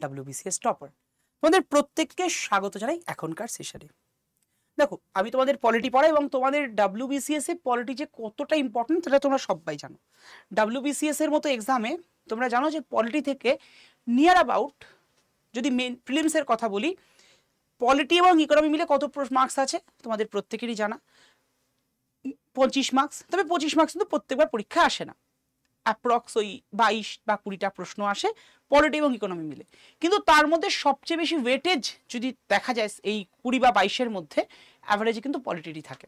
WBCS topper. তোমাদের প্রত্যেককে স্বাগত জানাই এখনকার সেশনে। দেখো, আমি তোমাদের পলিটি পড়াই এবং তোমাদের WBCS এ পলিটি যে কতটা ইম্পর্টেন্ট সেটা তোমরা সবাই জানো। WBCS এর মতো এক্সামে তোমরা জানো যে পলিটি থেকে নিয়ার অ্যাবাউট, যদি মেন প্রিলিমসের কথা বলি, পলিটি এবং ইকোনমি মিলে কত মার্কস আছে তোমাদের প্রত্যেকেরই জানা, 25 মার্কস। তবে 25 মার্কস কিন্তু প্রত্যেকবার পরীক্ষা আসে না, অ্যাপ্রক্স ওই 22 বা 20টা প্রশ্ন আসে পলিটি এবং ইকোনমি মিলে। কিন্তু তার মধ্যে সবচেয়ে বেশি ওয়েটেজ যদি দেখা যায় এই 20 বা 22-এর মধ্যে, অ্যাভারেজে কিন্তু পলিটিরই থাকে।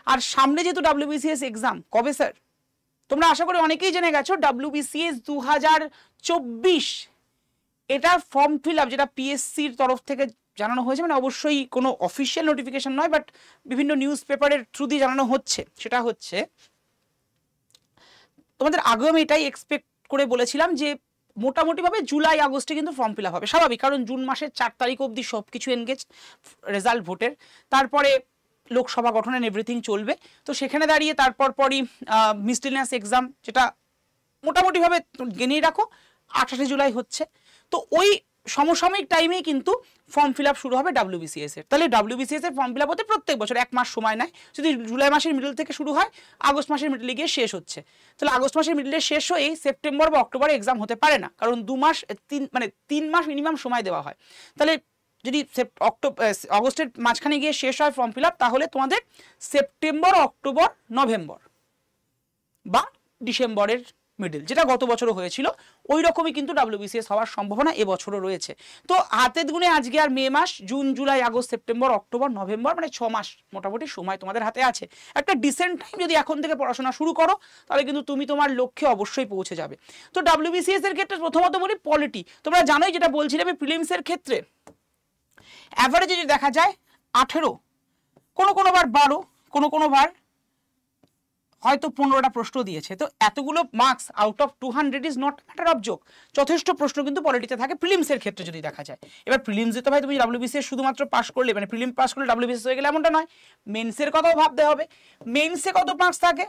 আর সামনে যেহেতু WBCS এক্সাম, কবে স্যার? তোমরা আশা করি অনেকেই জেনে গেছো WBCS 2024 এটার ফর্ম ফিল আপ, যেটা পিএসসির তরফ থেকে জানানো হয়েছে, মানে অবশ্যই কোনো অফিসিয়াল নোটিফিকেশন নয়, বাট বিভিন্ন নিউজ পেপারের থ্রু দিয়ে জানানো হচ্ছে। সেটা হচ্ছে তোমাদের আগেও আমি এটাই এক্সপেক্ট করে বলেছিলাম যে মোটামুটিভাবে জুলাই আগস্টে কিন্তু ফর্ম ফিল আপ হবে, স্বাভাবিক, কারণ জুন মাসের 4 তারিখ অবধি সব কিছু এনগেজ, রেজাল্ট ভোটের, তারপরে লোকসভা গঠন এন্ড এভরিথিং চলবে। তো সেখানে দাঁড়িয়ে তারপর পরই মিসলিনিয়াস এক্সাম, যেটা মোটামুটিভাবে জেনেই রাখো 28 জুলাই হচ্ছে। তো ওই সমসাময়িক টাইমেই কিন্তু ফর্ম ফিল আপ শুরু হবে WBCS এর। তাহলে WBCS এর ফর্ম ফিল আপ হতে প্রত্যেক বছর 1 মাস সময় নেয়। যদি জুলাই মাসের মিডল থেকে শুরু হয়, আগস্ট মাসের মিডলে গিয়ে শেষ হচ্ছে। তাহলে আগস্ট মাসের মিডলে শেষ হয়ে সেপ্টেম্বর বা অক্টোবরে এক্সাম হতে পারে না, কারণ 2 মাস 3 মাস মিনিমাম সময় দেওয়া হয়। তাহলে যদি অগস্টের মাঝখানে গিয়ে শেষ হয় ফর্ম ফিল আপ, তাহলে তোমাদের সেপ্টেম্বর, অক্টোবর, নভেম্বর বা ডিসেম্বরের মিডল, যেটা গত বছরও হয়েছিল, ওই রকমই কিন্তু WBCS হওয়ার সম্ভাবনা এবছরও রয়েছে। তো হাতে গুনে আজকে আর মে মাস, June, July, August, September, October, November, মানে 6 মাস মোটামুটি সময় তোমাদের হাতে আছে। একটা ডিসেন্ট টাইম যদি এখন থেকে পড়াশোনা শুরু করো, তাহলে কিন্তু তুমি তোমার লক্ষ্যে অবশ্যই পৌঁছে যাবে। তো WBCS এর ক্ষেত্রে প্রথমত বলি পলিটি। তোমরা জানোই, যেটা বলছিলাম, প্রিলিমসের ক্ষেত্রে অ্যাভারেজে যদি দেখা যায় 18, কোনো বার 12, কোনো বার হয়তো 15টা প্রশ্ন দিয়েছে। তো এতগুলো marks out of 200 is not matter of joke. যথেষ্ট প্রশ্ন কিন্তু পলিটিতে থাকে প্রিলিমসের ক্ষেত্রে যদি দেখা যায়। এবার প্রিলিমসে তো ভাই তুমি WBCS শুধুমাত্র পাস করলে, মানে প্রিলিম পাস করলে WBCS হয়ে গেলে এমনটা নয়, মেন্সের কথাও ভাবতে হবে। মেন্সে কত মার্কস থাকে?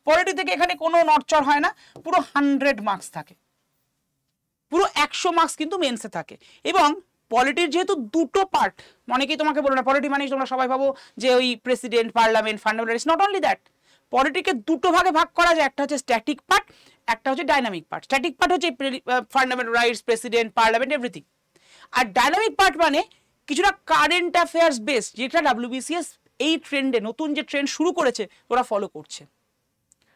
পলিটি থেকে এখানে কোনো নড়চড় হয় না, পুরো 100 মার্কস থাকে, পুরো 100 মার্কস কিন্তু মেন্সে থাকে। এবং পলিটির যেহেতু দুটো পার্ট, অনেকেই তোমাকে বলো না পলিটি মানে তোমরা সবাই ভাবো যে ওই president, parliament, fundamentalist, not only that, পলিটিকে দুটো ভাগে ভাগ করা যায়, একটা হচ্ছে স্ট্যাটিক পার্ট, একটা হচ্ছে ডাইনামিক পার্ট। স্ট্যাটিক পার্ট হচ্ছে fundamental rights, president, parliament, everything. আর ডাইনামিক পার্ট মানে কিছুটা কারেন্ট অ্যাফেয়ার্স বেসড, যেটা WBCS এই ট্রেন্ডে, নতুন যে ট্রেন্ড শুরু করেছে, ওরা ফলো করছে।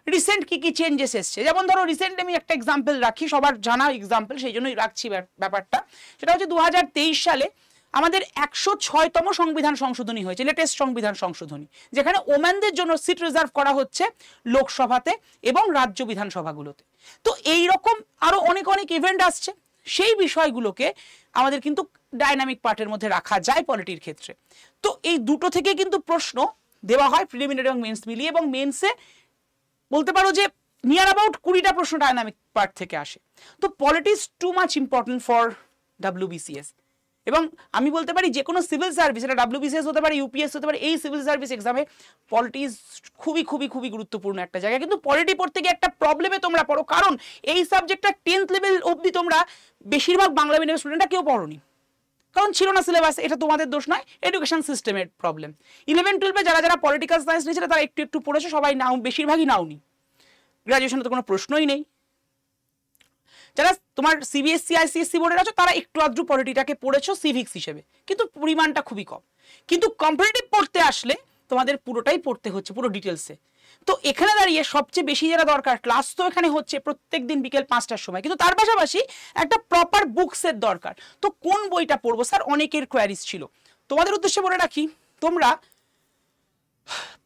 রিসেন্ট কি কি চেঞ্জেস এসছে, যেমন ধরো রিসেন্ট আমি একটা এক্সাম্পল রাখি, সবার জানা এক্সাম্পল, সেই জন্যই রাখছি ব্যাপারটা। সেটা হচ্ছে 2023 সালে আমাদের 106তম সংবিধান সংশোধনী হয়েছে, লেটেস্ট সংবিধান সংশোধনী, যেখানে ওমেনদের জন্য সিট রিজার্ভ করা হচ্ছে লোকসভাতে এবং রাজ্য বিধানসভাগুলোতে। তো এই রকম আরো অনেক ইভেন্ট আসছে, সেই বিষয়গুলোকে আমাদের কিন্তু ডাইনামিক পার্টের মধ্যে রাখা যায় পলিটির ক্ষেত্রে। তো এই দুটো থেকে কিন্তু প্রশ্ন দেওয়া হয় প্রিলিমিনারি এবং মেন্স মিলিয়ে, এবং মেন্সে বলতে পারো যে নিয়ার অ্যাবাউট 20টা প্রশ্ন ডাইনামিক পার্ট থেকে আসে। তো politics too much important for WBCS। এবং আমি বলতে পারি যে কোনো সিভিল সার্ভিস, এটা WBCS হতে পারে, UPS হতে পারে, এই সিভিল সার্ভিস এক্সামে পলিটিক্স খুবই গুরুত্বপূর্ণ একটা জায়গা। কিন্তু পলিটি পড়তে গিয়ে একটা প্রবলেমে তোমরা পড়ো, কারণ এই সাবজেক্টটা 10th লেভেল অবধি তোমরা বেশিরভাগ বাংলা মিডিয়াম স্টুডেন্টরা কেউ পড়োনি, কারণ ছিল না সিলেবাস। এটা তোমাদের দোষ নয়, এডুকেশন সিস্টেমের প্রবলেম। 11-12-এ যারা পলিটিক্যাল সায়েন্স নিয়েছিল তারা একটু পড়েছো, সবাই নাও, বেশিরভাগই নাওনি। গ্রাজুয়েশনে তো কোনো প্রশ্নই নেই। যারা তোমার CBSE ICSE বোর্ডের আছো, তারা একটু আধটু পলিটিটাকে পড়েছো সিভিক্স হিসেবে, কিন্তু পরিমাণটা খুবই কম। কিন্তু কম্পারেটিভ পড়তে আসলে তোমাদের পুরোটাই পড়তে হচ্ছে, পুরো ডিটেলসে। তো এখানে দাঁড়িয়ে সবচেয়ে বেশি যারা দরকার, ক্লাস তো এখানে হচ্ছে প্রত্যেক দিন বিকেল 5টার সময়, কিন্তু তার পাশাপাশি একটা প্রপার বুকসের দরকার। তো কোন বইটা পড়বো স্যার, অনেকের কোয়ারিজ ছিল। তোমাদের উদ্দেশ্যে বলে রাখি, তোমরা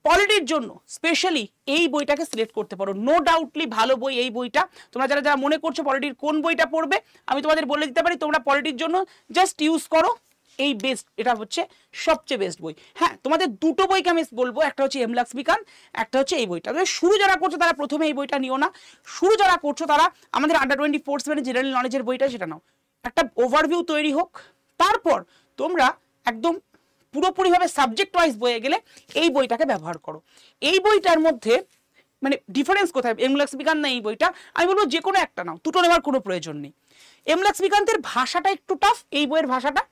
পলিটির জন্য স্পেশালি এই বইটাকে সিলেক্ট করতে পারো। নো ডাউটলি ভালো বই এই বইটা। তোমরা যারা মনে করছো পলিটির কোন বইটা পড়বে, আমি তোমাদের বলে দিতে পারি, তোমরা পলিটির জন্য জাস্ট ইউজ করো এই বেস্ট, এটা হচ্ছে সবচেয়ে বেস্ট বই। হ্যাঁ, তোমাদের দুটো বইকে আমি বলবো, একটা হচ্ছে এম লক্ষ্মীকান্ত, একটা হচ্ছে এই বইটা। তবে শুরু যারা করছো তারা প্রথমে এই বইটা নিও না, শুরু যারা করছো তারা আমাদের আন্ডার 24/7 জেনারেল নলেজের বইটা, সেটা নাও। একটা ওভারভিউ তৈরি হোক, তারপর তোমরা একদম পুরোপুরিভাবে সাবজেক্ট ওয়াইজ বইয়ে গেলে এই বইটাকে ব্যবহার করো। এই বইটার মধ্যে মানে ডিফারেন্স কোথায়, এম লক্ষ্মীকান্ত না এই বইটা? আমি বলবো যে কোনো একটা নাও, দুটো নেওয়ার কোনো প্রয়োজন নেই। এম লক্ষ্মীকান্তের ভাষাটা একটু টাফ, এই বইয়ের ভাষাটা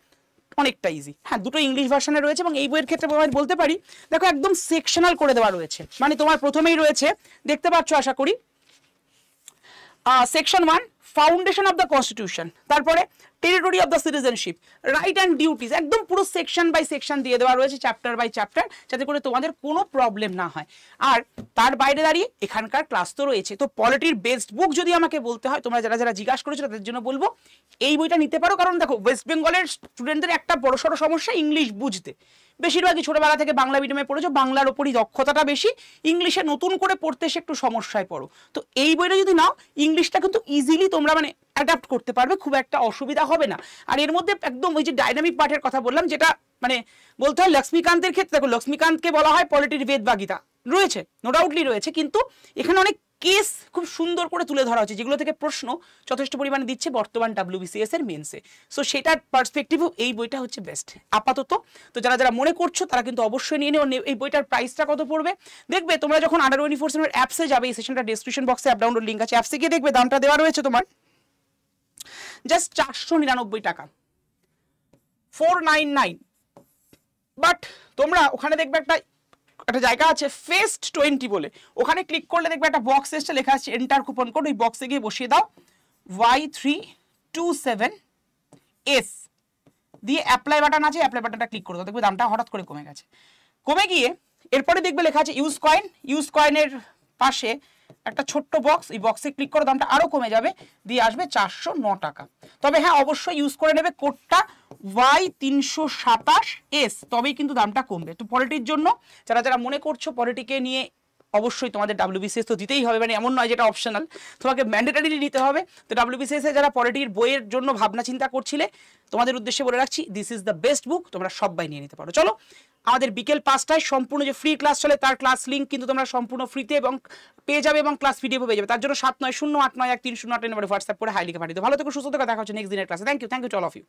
অনেকটা ইজি। হ্যাঁ, দুটো ইংলিশ ভার্সনে রয়েছে, এবং এই বইয়ের ক্ষেত্রে আমি বলতে পারি দেখো একদম সেকশনাল করে দেওয়া রয়েছে। মানে তোমার প্রথমেই রয়েছে, দেখতে পাচ্ছ আশা করি, section 1 foundation of the constitution, তারপরে territory of the citizenship, right and duties, একদম পুরো সেকশন বাই সেকশন দিয়ে দেওয়া রয়েছে, চ্যাপ্টার বাই চ্যাপ্টার, যাতে করে তোমাদের কোনো প্রবলেম না হয়। আর তার বাইরে দাঁড়িয়ে এখানকার ক্লাস তো রয়েছে। তো পলিটির বেস্ট বুক যদি আমাকে বলতে হয়, তোমরা যারা যারা জিজ্ঞাসা করেছো তাদের জন্য বলবো এই বইটা নিতে পারো। কারণ দেখো, ওয়েস্ট বেঙ্গলের স্টুডেন্টদের একটা বড়সড় সমস্যা ইংলিশ বুঝতে। বেশিরভাগই ছোটবেলা থেকে বাংলা মিডিয়ামে পড়েছো, বাংলার ওপরই দক্ষতাটা বেশি, ইংলিশে নতুন করে পড়তে এসে একটু সমস্যায় পড়ো। তো এই বইটা যদি নাও, ইংলিশটা কিন্তু ইজিলি তোমরা মানে অ্যাডাপ্ট করতে পারবে, খুব একটা অসুবিধা হবে না। আর এর মধ্যে একদম ওই যে ডাইনামিক পার্টের কথা বললাম, যেটা মানে বলতে হয় লক্ষ্মীকান্তের ক্ষেত্রে, দেখো লক্ষ্মীকান্তকে বলা হয় পলিটির বেদবাগিতা, রয়েছে নো ডাউটলি রয়েছে, কিন্তু এখানে অনেক কেস খুব সুন্দর করে তুলে ধরা হচ্ছে, যেগুলো থেকে প্রশ্ন যথেষ্ট পরিমাণে দিচ্ছে বর্তমান WBCS এর মেন্সে। সো সেটার পার্সপেক্টিভও এই বইটা হচ্ছে বেস্ট আপাতত। তো যারা যারা মনে করছো তারা কিন্তু অবশ্যই নিয়ে নিও। এই বইটার প্রাইসটা কত পড়বে দেখবে তোমরা যখন আন্ডার 24/7 অ্যাপসে যাবে, এই সেশনটা ডেসক্রিপশন বক্সে অ্যাপ ডাউনলোড লিঙ্ক আছে, অ্যাপসে গিয়ে দেখবে দামটা দেওয়া রয়েছে তোমার জাস্ট 499 টাকা, 499। বাট তোমরা ওখানে দেখবে একটা জায়গা আছে ফেস্ট 20 বলে, ওখানে ক্লিক করলে দেখবে একটা বক্স এসে লেখা আছে এন্টার কুপন কোড, ওই বক্সে গিয়ে বসিয়ে দাও Y327S দিয়ে অ্যাপ্লাই বাটন আছে, অ্যাপ্লাই বাটনটা ক্লিক করে দাও, দেখবে দামটা হঠাৎ করে কমে গেছে। কমে গিয়ে এরপরে দেখবে লেখা আছে ইউজ কয়েন, ইউজ কয়েনের পাশে একটা ছোট্ট বক্স, এই বক্সে ক্লিক করে দামটা আরো কমে যাবে, দিয়ে আসবে 409 টাকা। তবে হ্যাঁ, অবশ্যই ইউজ করে নেবে কোডটা Y327S, তবেই কিন্তু দামটা কমবে। তো পলিটির জন্য যারা যারা মনে করছো পলিটিকে নিয়ে, অবশ্যই তোমাদের WBCS তো দিতেই হবে, মানে এমন নয় যেটা অপশনাল, তোমাকে ম্যান্ডেটারিলি নিতে হবে। তো WBCS এ যারা পলিটির বইয়ের জন্য ভাবনা চিন্তা করছিলে, তোমাদের উদ্দেশ্যে বলে রাখছি দিস ইজ দ্য বেস্ট বুক, তোমরা সবাই নিয়ে নিতে পারো। চলো, আমাদের বিকেল 5টায় সম্পূর্ণ যে ফ্রি ক্লাস চলে, তার ক্লাস লিঙ্ক কিন্তু তোমরা সম্পূর্ণ ফ্রিতে এবং পেয়ে যাবে, এবং ক্লাস পিডিএফ পেয়ে যাবে। তার জন্য 7908913008 নম্বরে হোয়াটসঅ্যাপ করে হাই লিখে পাঠিয়ে দাও। ভালো থেকো, সুস্থ থেকো, দেখা হচ্ছে নেক্সট দিনের ক্লাসে। Thank you to all of you.